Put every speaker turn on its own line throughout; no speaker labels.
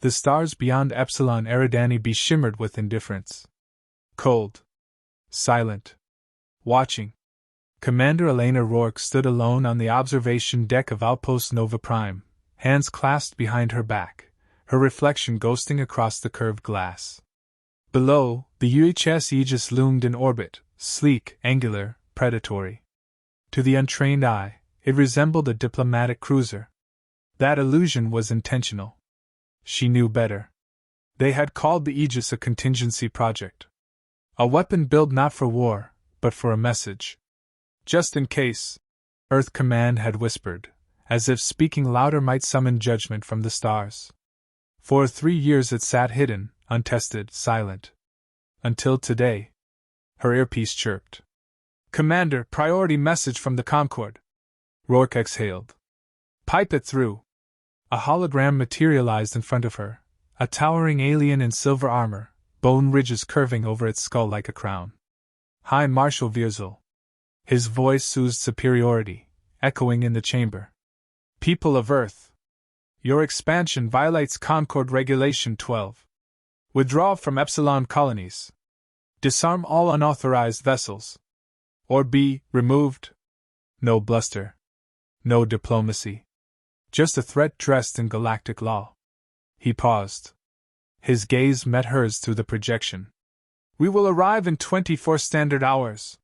The stars beyond Epsilon Eridani B shimmered with indifference. Cold. Silent. Watching. Commander Elena Rourke stood alone on the observation deck of Outpost Nova Prime, hands clasped behind her back, her reflection ghosting across the curved glass. Below, the UHS Aegis loomed in orbit, sleek, angular, predatory. To the untrained eye, it resembled a diplomatic cruiser. That illusion was intentional. She knew better. They had called the Aegis a contingency project. A weapon built not for war, but for a message. Just in case, Earth Command had whispered, as if speaking louder might summon judgment from the stars. For 3 years it sat hidden, untested, silent. Until today. Her earpiece chirped. "Commander, priority message from the Concorde." Rourke exhaled. "Pipe it through." A hologram materialized in front of her, a towering alien in silver armor, bone ridges curving over its skull like a crown. "High Marshal Vierzel." His voice soothed superiority, echoing in the chamber. "People of Earth. Your expansion violates Concorde Regulation 12. Withdraw from Epsilon colonies. Disarm all unauthorized vessels. Or be removed." No bluster. No diplomacy. Just a threat dressed in galactic law. He paused. His gaze met hers through the projection. "We will arrive in 24 standard hours.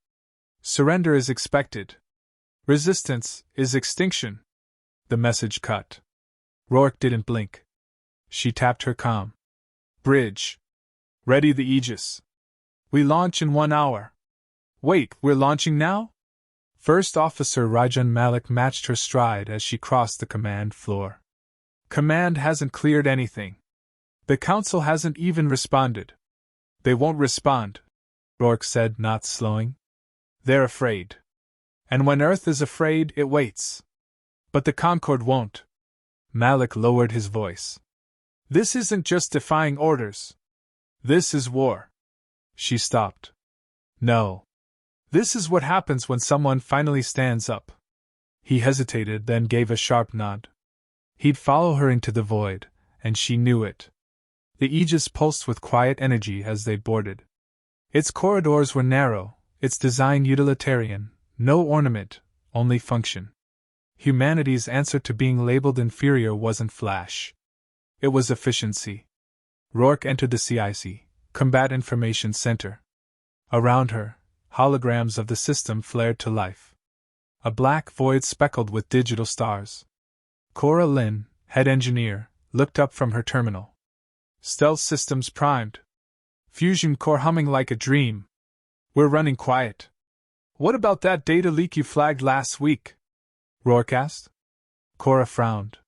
Surrender is expected. Resistance is extinction." The message cut. Rourke didn't blink. She tapped her comm. "Bridge. Ready the Aegis. We launch in 1 hour." "Wait, we're launching now?" First Officer Rajan Malik matched her stride as she crossed the command floor. "Command hasn't cleared anything. The Council hasn't even responded." "They won't respond," Rourke said, not slowing. "They're afraid. And when Earth is afraid, it waits. But the Concorde won't." Malik lowered his voice. "This isn't just defying orders. This is war." She stopped. "No. This is what happens when someone finally stands up." He hesitated, then gave a sharp nod. He'd follow her into the void, and she knew it. The Aegis pulsed with quiet energy as they boarded. Its corridors were narrow, its design utilitarian, no ornament, only function. Humanity's answer to being labeled inferior wasn't flash. It was efficiency. Rourke entered the CIC, Combat Information Center. Around her, holograms of the system flared to life. A black void speckled with digital stars. Cora Lynn, head engineer, looked up from her terminal. "Stealth systems primed. Fusion core humming like a dream. We're running quiet." "What about that data leak you flagged last week?" Rourke asked. Cora frowned.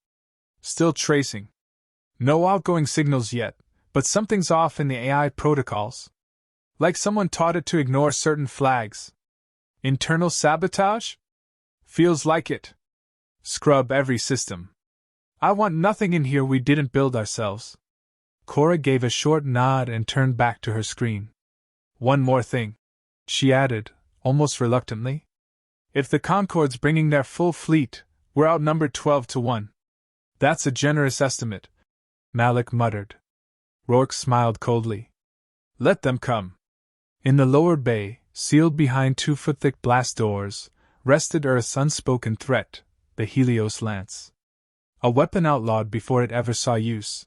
"Still tracing. No outgoing signals yet, but something's off in the AI protocols. Like someone taught it to ignore certain flags. Internal sabotage? Feels like it. Scrub every system. I want nothing in here we didn't build ourselves." Cora gave a short nod and turned back to her screen. "One more thing," she added, almost reluctantly. "If the Concorde's bringing their full fleet, we're outnumbered 12-1. "That's a generous estimate," Malik muttered. Rourke smiled coldly. "Let them come." In the lower bay, sealed behind 2-foot-thick blast doors, rested Earth's unspoken threat, the Helios Lance. A weapon outlawed before it ever saw use.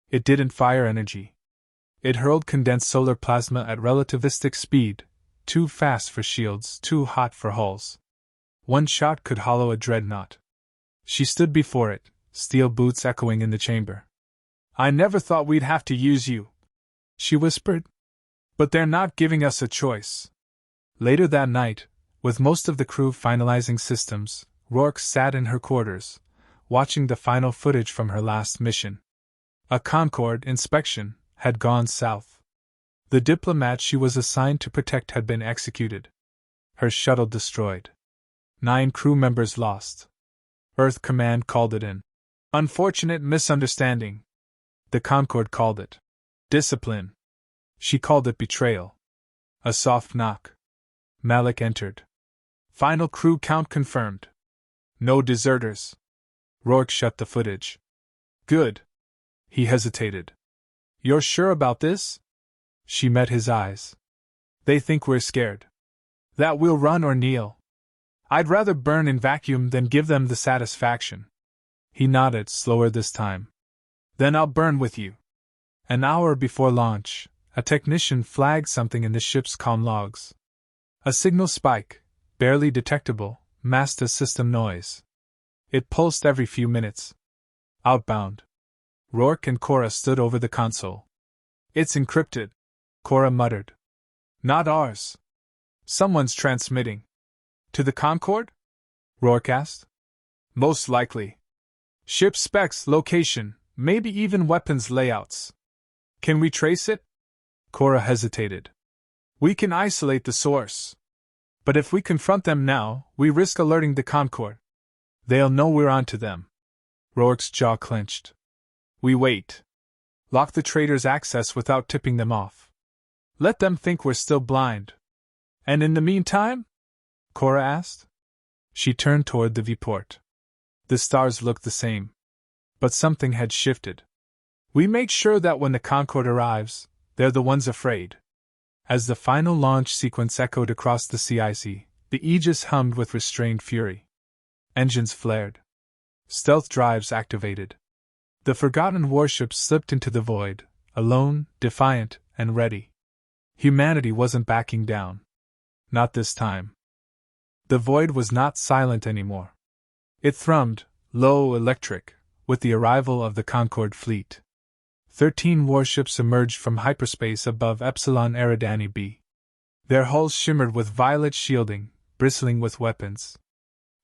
It didn't fire energy. It hurled condensed solar plasma at relativistic speed, too fast for shields, too hot for hulls. One shot could hollow a dreadnought. She stood before it, steel boots echoing in the chamber. "I never thought we'd have to use you," she whispered. "But they're not giving us a choice." Later that night, with most of the crew finalizing systems, Rourke sat in her quarters, watching the final footage from her last mission. A Concorde inspection had gone south. The diplomat she was assigned to protect had been executed. Her shuttle destroyed. 9 crew members lost. Earth Command called it an unfortunate misunderstanding. The Concorde called it discipline. She called it betrayal. A soft knock. Malik entered. "Final crew count confirmed. No deserters." Rourke shut the footage. "Good." He hesitated. You're sure about this? She met his eyes. They think we're scared. That we'll run or kneel. I'd rather burn in vacuum than give them the satisfaction. He nodded, slower this time. Then I'll burn with you. An hour before launch, a technician flagged something in the ship's comm logs. A signal spike, barely detectable, masked a system noise. It pulsed every few minutes. Outbound. Rourke and Cora stood over the console. It's encrypted, Cora muttered. Not ours. Someone's transmitting. To the Concorde? Rourke asked. Most likely. Ship specs, location, maybe even weapons layouts. Can we trace it? Cora hesitated. We can isolate the source. But if we confront them now, we risk alerting the Concorde. They'll know we're onto them. Rourke's jaw clenched. We wait. Lock the traitors' access without tipping them off. Let them think we're still blind. And in the meantime? Cora asked. She turned toward the viewport. The stars looked the same. But something had shifted. We make sure that when the Concorde arrives, they're the ones afraid. As the final launch sequence echoed across the CIC, the Aegis hummed with restrained fury. Engines flared. Stealth drives activated. The forgotten warship slipped into the void, alone, defiant, and ready. Humanity wasn't backing down. Not this time. The void was not silent anymore. It thrummed, low, electric, with the arrival of the Concorde fleet. 13 warships emerged from hyperspace above Epsilon Eridani B. Their hulls shimmered with violet shielding, bristling with weapons.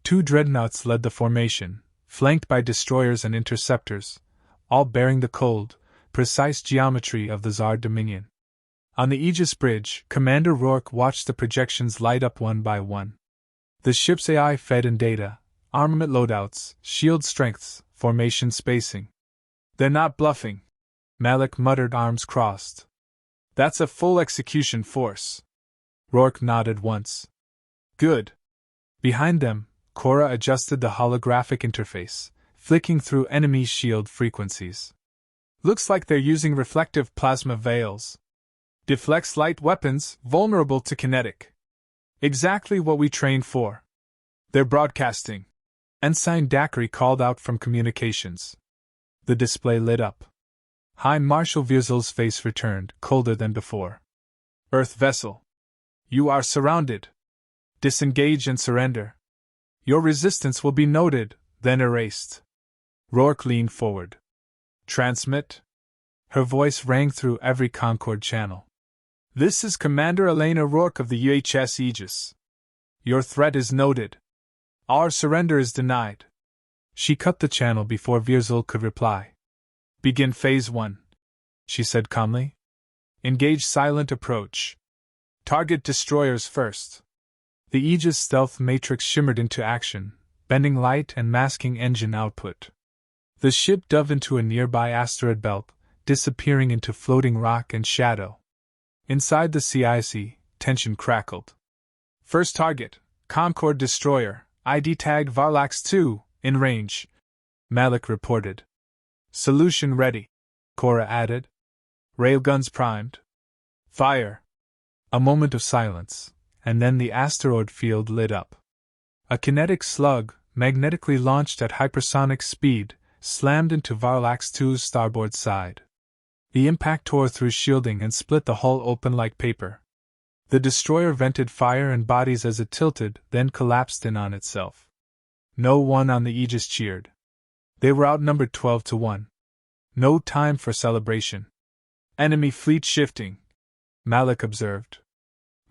2 dreadnoughts led the formation, flanked by destroyers and interceptors, all bearing the cold, precise geometry of the Tsar Dominion. On the Aegis bridge, Commander Rourke watched the projections light up one by one. The ship's AI fed in data, armament loadouts, shield strengths, formation spacing. They're not bluffing, Malik muttered, arms crossed. That's a full execution force. Rourke nodded once. Good. Behind them, Cora adjusted the holographic interface, flicking through enemy shield frequencies. Looks like they're using reflective plasma veils. Deflects light weapons, vulnerable to kinetic. Exactly what we trained for. They're broadcasting. Ensign Dacre called out from communications. The display lit up. High Marshal Vierzel's face returned, colder than before. Earth vessel. You are surrounded. Disengage and surrender. Your resistance will be noted, then erased. Rourke leaned forward. Transmit. Her voice rang through every Concorde channel. This is Commander Elena Rourke of the UHS Aegis. Your threat is noted. Our surrender is denied. She cut the channel before Vierzel could reply. Begin Phase 1, she said calmly. Engage silent approach. Target destroyers first. The Aegis stealth matrix shimmered into action, bending light and masking engine output. The ship dove into a nearby asteroid belt, disappearing into floating rock and shadow. Inside the CIC, tension crackled. First target, Concorde destroyer, ID tag Varlax 2, in range, Malik reported. Solution ready, Cora added. Railguns primed. Fire. A moment of silence, and then the asteroid field lit up. A kinetic slug, magnetically launched at hypersonic speed, slammed into Varlax 2's starboard side. The impact tore through shielding and split the hull open like paper. The destroyer vented fire and bodies as it tilted, then collapsed in on itself. No one on the Aegis cheered. They were outnumbered 12-1. No time for celebration. Enemy fleet shifting, Malik observed.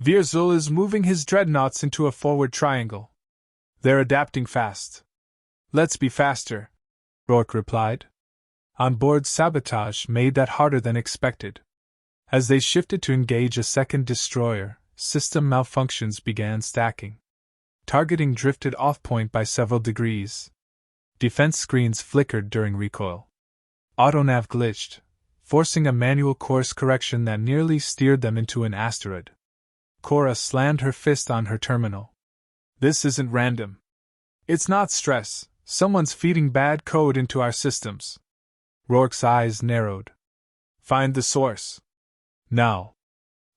Vierzel is moving his dreadnoughts into a forward triangle. They're adapting fast. Let's be faster, Rourke replied. On board, sabotage made that harder than expected. As they shifted to engage a second destroyer, system malfunctions began stacking. Targeting drifted off-point by several degrees. Defense screens flickered during recoil. Autonav glitched, forcing a manual course correction that nearly steered them into an asteroid. Cora slammed her fist on her terminal. This isn't random. It's not stress, someone's feeding bad code into our systems. Rourke's eyes narrowed. Find the source. Now.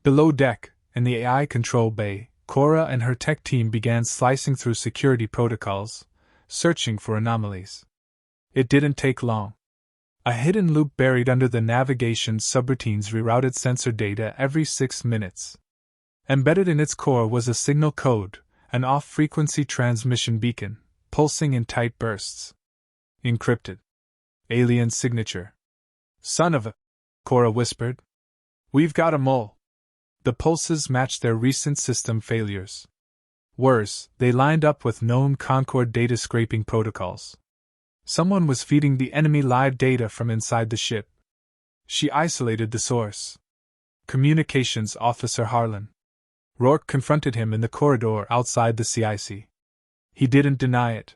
Below deck, in the AI control bay, Cora and her tech team began slicing through security protocols, searching for anomalies. It didn't take long. A hidden loop buried under the navigation subroutines rerouted sensor data every 6 minutes. Embedded in its core was a signal code, an off-frequency transmission beacon, pulsing in tight bursts. Encrypted. Alien signature. Son of a... Cora whispered. We've got a mole. The pulses matched their recent system failures. Worse, they lined up with known Concord data scraping protocols. Someone was feeding the enemy live data from inside the ship. She isolated the source. Communications Officer Harlan. Rourke confronted him in the corridor outside the CIC. He didn't deny it.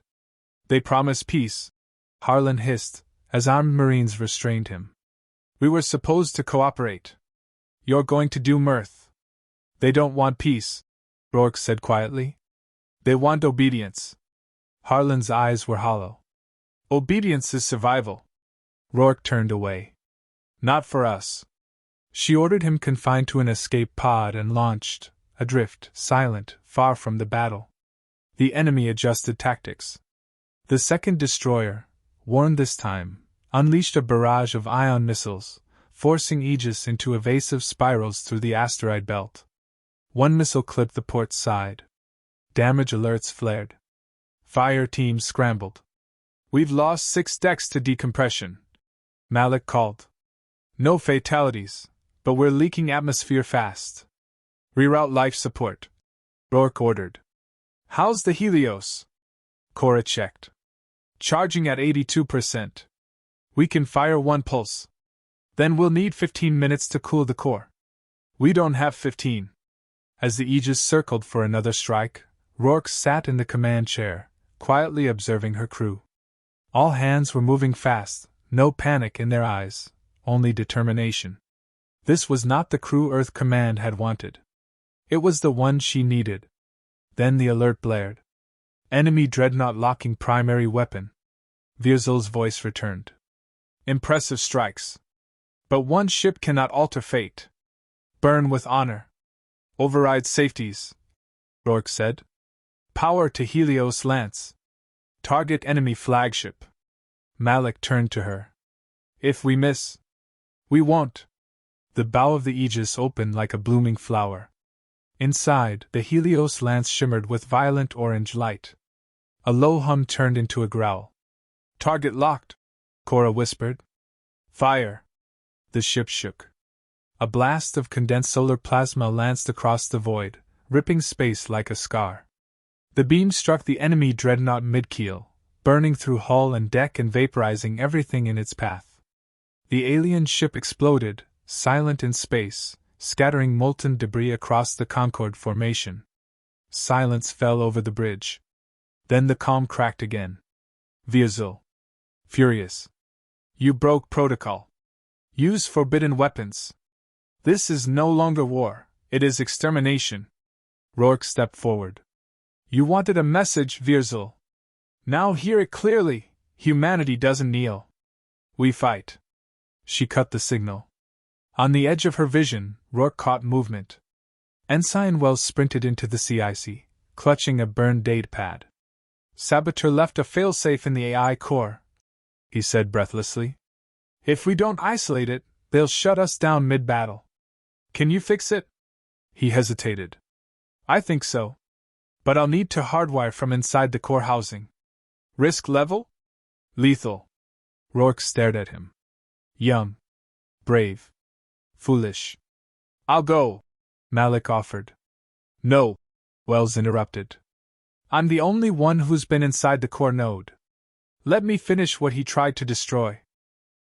They promised peace, Harlan hissed, as armed Marines restrained him. We were supposed to cooperate. You're going to do mirth. They don't want peace, Rourke said quietly. They want obedience. Harlan's eyes were hollow. Obedience is survival. Rourke turned away. Not for us. She ordered him confined to an escape pod and launched, adrift, silent, far from the battle. The enemy adjusted tactics. The second destroyer, warned this time, unleashed a barrage of ion missiles, forcing Aegis into evasive spirals through the asteroid belt. One missile clipped the port side. Damage alerts flared. Fire teams scrambled. We've lost 6 decks to decompression, Malik called. No fatalities, but we're leaking atmosphere fast. Reroute life support, Rourke ordered. How's the Helios? Cora checked. Charging at 82%. We can fire 1 pulse. Then we'll need 15 minutes to cool the core. We don't have 15. As the Aegis circled for another strike, Rourke sat in the command chair, quietly observing her crew. All hands were moving fast, no panic in their eyes, only determination. This was not the crew Earth Command had wanted. It was the one she needed. Then the alert blared. Enemy dreadnought locking primary weapon. Vierzl's voice returned. Impressive strikes. But one ship cannot alter fate. Burn with honor. Override safeties, Rourke said. Power to Helios Lance. Target enemy flagship. Malik turned to her. If we miss, we won't. The bow of the Aegis opened like a blooming flower. Inside, the Helios Lance shimmered with violent orange light. A low hum turned into a growl. Target locked, Cora whispered. Fire. The ship shook. A blast of condensed solar plasma lanced across the void, ripping space like a scar. The beam struck the enemy dreadnought mid-keel, burning through hull and deck and vaporizing everything in its path. The alien ship exploded, silent in space, scattering molten debris across the Concorde formation. Silence fell over the bridge. Then the calm cracked again. Vierzl. Furious. You broke protocol. Use forbidden weapons. This is no longer war, it is extermination. Rourke stepped forward. You wanted a message, Vierzl. Now hear it clearly, humanity doesn't kneel. We fight. She cut the signal. On the edge of her vision, Rourke caught movement. Ensign Wells sprinted into the CIC, clutching a burned datapad. Saboteur left a failsafe in the AI core, he said breathlessly. If we don't isolate it, they'll shut us down mid-battle. Can you fix it? He hesitated. I think so. But I'll need to hardwire from inside the core housing. Risk level? Lethal. Rourke stared at him. Young. Brave. Foolish. I'll go, Malik offered. No, Wells interrupted. I'm the only one who's been inside the core node. Let me finish what he tried to destroy.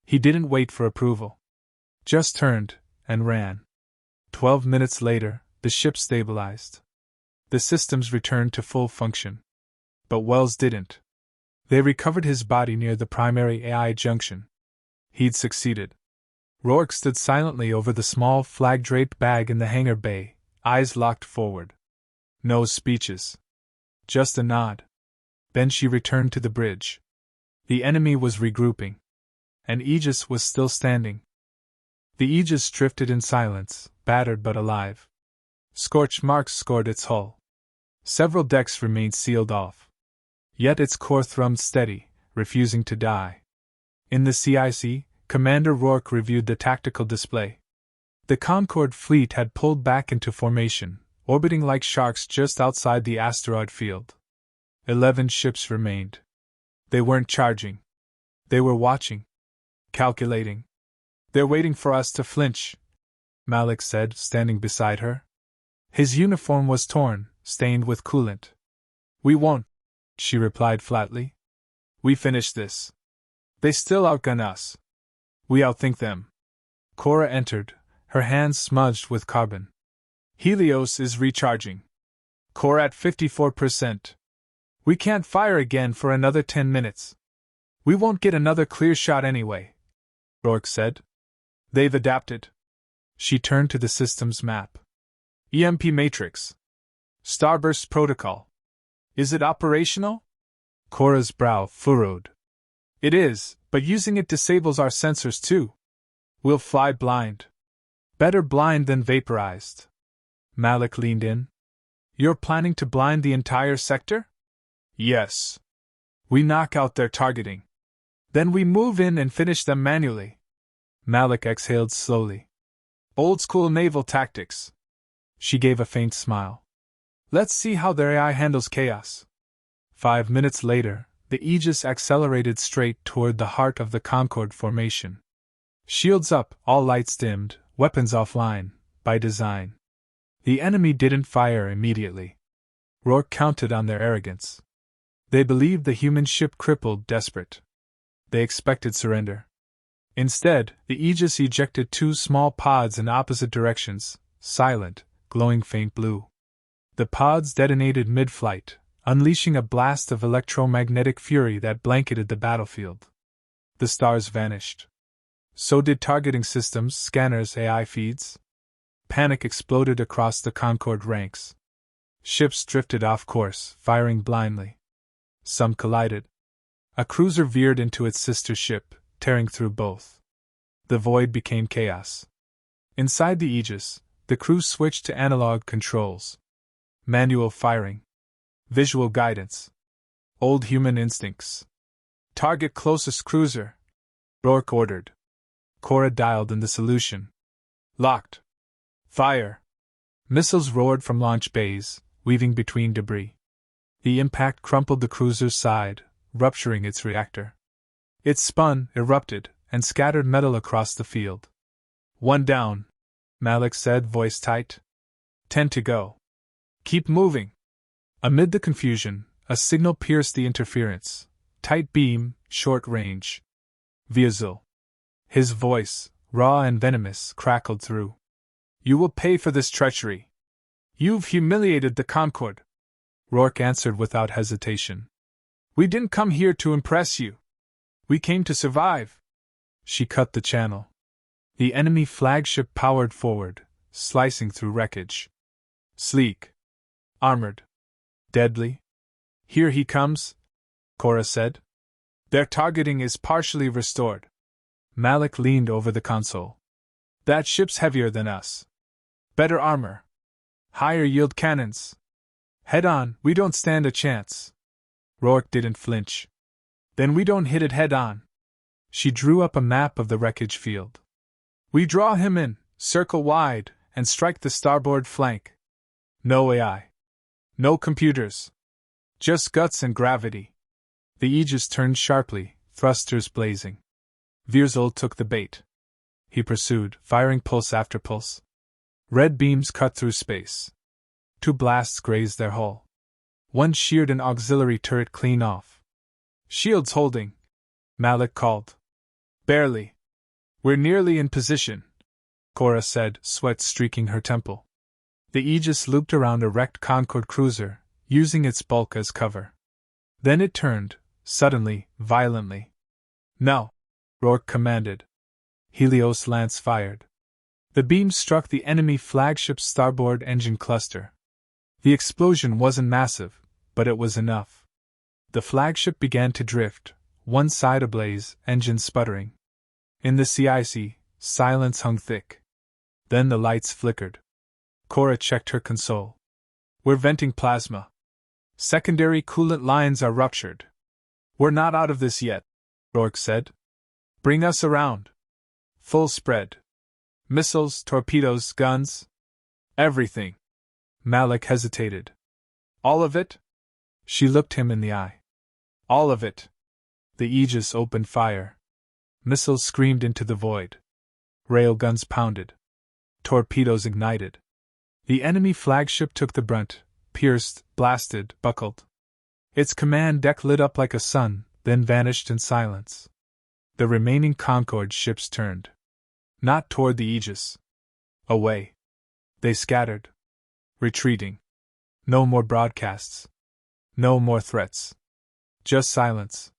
He didn't wait for approval. Just turned and ran. 12 minutes later, the ship stabilized. The systems returned to full function. But Wells didn't. They recovered his body near the primary AI junction. He'd succeeded. Rourke stood silently over the small flag-draped bag in the hangar bay, eyes locked forward. No speeches. Just a nod. Then she returned to the bridge. The enemy was regrouping. and Aegis was still standing. The Aegis drifted in silence, battered but alive. Scorch marks scored its hull. Several decks remained sealed off. Yet its core thrummed steady, refusing to die. In the CIC, Commander Rourke reviewed the tactical display. The Concorde fleet had pulled back into formation, orbiting like sharks just outside the asteroid field. 11 ships remained. They weren't charging. They were watching. Calculating. "They're waiting for us to flinch," Malik said, standing beside her. His uniform was torn, stained with coolant. "We won't," she replied flatly. "We finish this. They still outgun us. We outthink them." Cora entered, her hands smudged with carbon. "Helios is recharging. Core at 54%. We can't fire again for another 10 minutes. We won't get another clear shot anyway," Rourke said. "They've adapted." She turned to the system's map. "EMP matrix. Starburst protocol. Is it operational?" Cora's brow furrowed. "It is, but using it disables our sensors too. We'll fly blind. Better blind than vaporized." Malik leaned in. "You're planning to blind the entire sector?" "Yes. We knock out their targeting. Then we move in and finish them manually." Malik exhaled slowly. "Old-school naval tactics." She gave a faint smile. "Let's see how their AI handles chaos." 5 minutes later, the Aegis accelerated straight toward the heart of the Concorde formation. Shields up, all lights dimmed, weapons offline, by design. The enemy didn't fire immediately. Rourke counted on their arrogance. They believed the human ship crippled, desperate. They expected surrender. Instead, the Aegis ejected 2 small pods in opposite directions, silent, glowing faint blue. The pods detonated mid-flight, unleashing a blast of electromagnetic fury that blanketed the battlefield. The stars vanished. So did targeting systems, scanners, AI feeds. Panic exploded across the Concorde ranks. Ships drifted off course, firing blindly. Some collided. A cruiser veered into its sister ship, tearing through both. The void became chaos. Inside the Aegis, the crew switched to analog controls. Manual firing. Visual guidance. Old human instincts. "Target closest cruiser," Rourke ordered. Cora dialed in the solution. "Locked. Fire." Missiles roared from launch bays, weaving between debris. The impact crumpled the cruiser's side, rupturing its reactor. It spun, erupted, and scattered metal across the field. "One down," Malik said, voice tight. 10 to go. Keep moving." Amid the confusion, a signal pierced the interference. Tight beam, short range. Viazil. His voice, raw and venomous, crackled through. "You will pay for this treachery. You've humiliated the Concorde." Rourke answered without hesitation. "We didn't come here to impress you. We came to survive." She cut the channel. The enemy flagship powered forward, slicing through wreckage. Sleek. Armored. Deadly. "Here he comes," Cora said. "Their targeting is partially restored." Malik leaned over the console. "That ship's heavier than us. Better armor. Higher yield cannons. Head on, we don't stand a chance." Rourke didn't flinch. "Then we don't hit it head on." She drew up a map of the wreckage field. "We draw him in, circle wide, and strike the starboard flank. No AI. No computers. Just guts and gravity." The Aegis turned sharply, thrusters blazing. Virzul took the bait. He pursued, firing pulse after pulse. Red beams cut through space. 2 blasts grazed their hull. One sheared an auxiliary turret clean off. "Shields holding," Malik called. "Barely. We're nearly in position," Cora said, sweat streaking her temple. The Aegis looped around a wrecked Concorde cruiser, using its bulk as cover. Then it turned, suddenly, violently. "Now!" Rourke commanded. Helios lance fired. The beam struck the enemy flagship's starboard engine cluster. The explosion wasn't massive, but it was enough. The flagship began to drift, one side ablaze, engine sputtering. In the CIC, silence hung thick. Then the lights flickered. Cora checked her console. We're venting plasma. Secondary coolant lines are ruptured. We're not out of this yet, Rourke said. Bring us around. Full spread. Missiles, torpedoes, guns. Everything. Malik hesitated. All of it? She looked him in the eye. All of it. The Aegis opened fire. Missiles screamed into the void. Railguns pounded. Torpedoes ignited. The enemy flagship took the brunt, pierced, blasted, buckled. Its command deck lit up like a sun, then vanished in silence. The remaining Concorde ships turned. Not toward the Aegis. Away. They scattered. Retreating. No more broadcasts. No more threats. Just silence.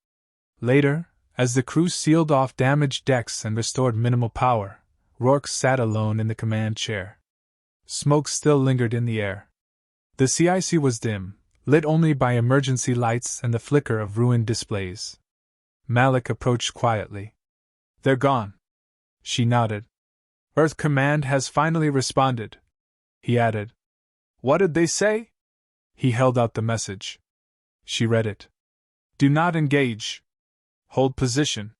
Later, as the crew sealed off damaged decks and restored minimal power, Rourke sat alone in the command chair. Smoke still lingered in the air. The CIC was dim, lit only by emergency lights and the flicker of ruined displays. Malik approached quietly. They're gone. She nodded. Earth Command has finally responded, he added. What did they say? He held out the message. She read it. Do not engage. Hold position.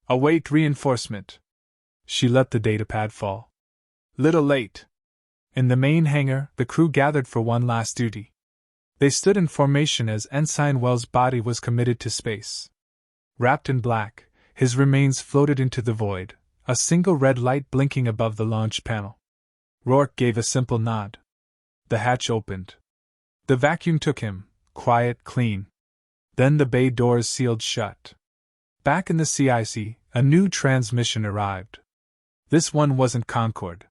Await reinforcement. She let the datapad fall. Little late. In the main hangar, the crew gathered for one last duty. They stood in formation as Ensign Wells' body was committed to space. Wrapped in black, his remains floated into the void, a single red light blinking above the launch panel. Rourke gave a simple nod. The hatch opened. The vacuum took him, quiet, clean. Then the bay doors sealed shut. Back in the CIC, a new transmission arrived. This one wasn't Concorde.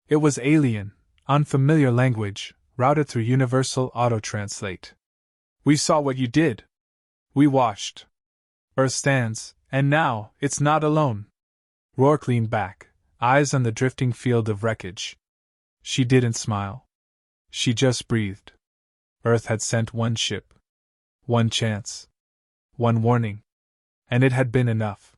It was alien, unfamiliar language, routed through Universal Auto-Translate. We saw what you did. We watched. Earth stands, and now, it's not alone. Rourke leaned back, eyes on the drifting field of wreckage. She didn't smile. She just breathed. Earth had sent one ship. One chance. One warning. And it had been enough.